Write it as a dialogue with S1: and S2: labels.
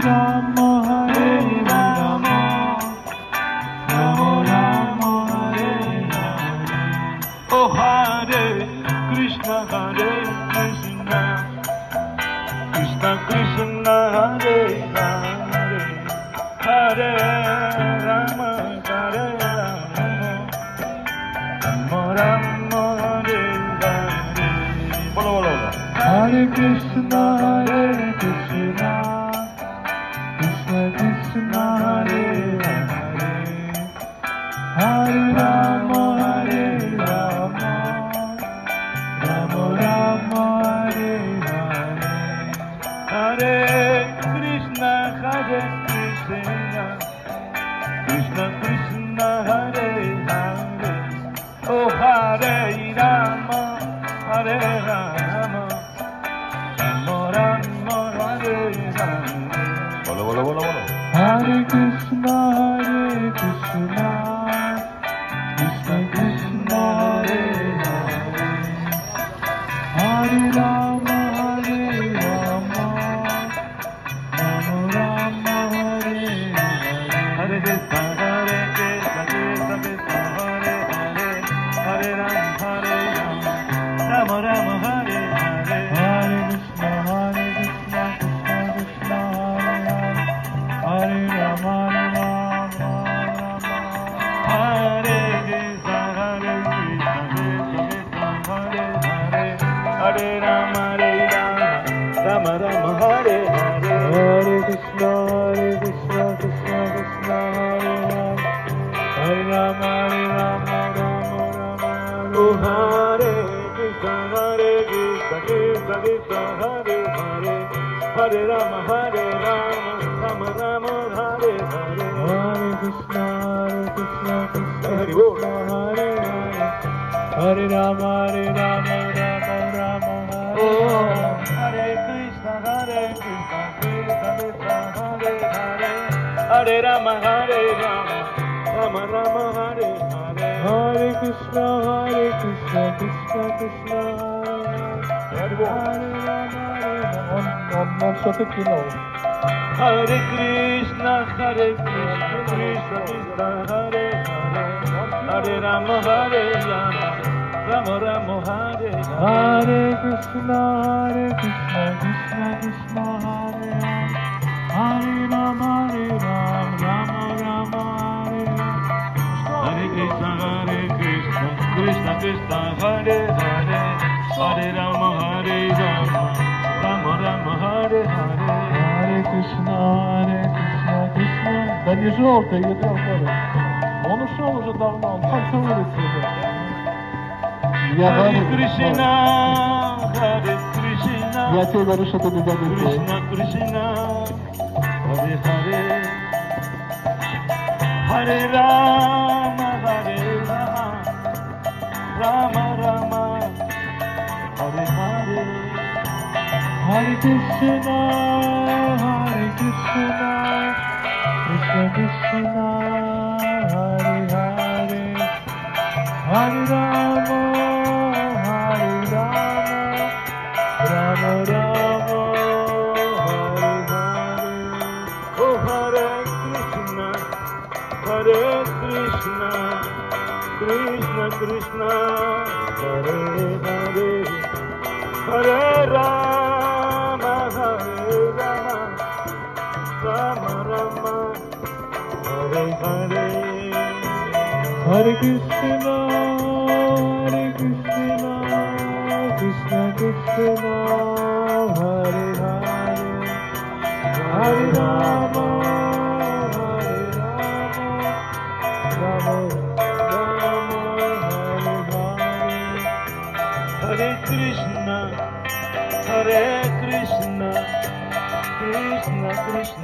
S1: Rama Hare Rama Rama Rama Hare Hare.
S2: Oh Hare Krishna Hare Krishna Krishna Krishna Hare Hare Hare Rama Hare Rama Rama Rama Hare Hare. Bolo bolo.
S1: Hare Krishna Krishna Krishna Hare Hare Hare Rama Hare Rama Rama Rama Hare Hare.
S2: Hare Krishna Krishna Krishna Krishna Hare Hare. Oh Hare Rama Hare Rama Rama Rama Hare Hare. Bolo bolo bolo bolo.
S1: Hare Krishna Krishna Krishna Hare Hare Hare Rama Hare Rama Rama Rama Hare Hare.
S2: Hare Krishna Krishna Krishna Hare Hare Hare Rama Rama Rama Hare Hare.
S1: Hare Krishna Krishna Krishna Hare Hare Hare Rama Rama Rama.
S2: Hare Krishna Krishna Hare Hare Hare Rama Rama Rama Hare Hare.
S1: Hare Krishna Krishna Krishna Hare Hare Hare Rama Rama Rama.
S2: Oh Hare Krishna Krishna Krishna Hare Hare Hare Rama Rama Rama Hare Hare.
S1: Hare Krishna Krishna Krishna
S2: Hare Bol.
S1: Hare Hare Hare Rama Rama Rama
S2: Oh
S1: Hare
S2: Hare Krishna Krishna Krishna Hare Hare Hare Rama Rama Rama Hare Hare.
S1: Hare Krishna Krishna Krishna Hare Rama Ondan satık yine olur.
S2: Hare Krishna Krishna Krishna Hare Hare Hare Rama Rama Rama Hare Hare.
S1: Hare Krishna Krishna Krishna Hare Hare Hare Rama Rama Rama Hare Hare.
S2: Hare Krishna Krishna Krishna Hare Hare Hare Rama Rama Rama Hare Hare.
S1: Hare Krishna Krishna. Ben yüzünü ortaya gidiyorum böyle. Onu sorunca davranı al. Tam şöyle getiriyor.
S2: Hare Krishna
S1: Ya te varışa da bir de
S2: Krishna Krishna Hare Hare Hare Rama Rama Rama Hare Hare.
S1: Hare Krishna Krishna Krishna Hare Hare Hare Rama Rama Rama Hare Hare.
S2: Oh Hare Krishna Krishna Krishna Hare Hare Hare Rama Rama Rama Hare Hare.
S1: Hare Krishna Krishna Krishna Hare Hare Hare Rama Rama Rama Hare Hare.
S2: Hare Krishna Krishna Krishna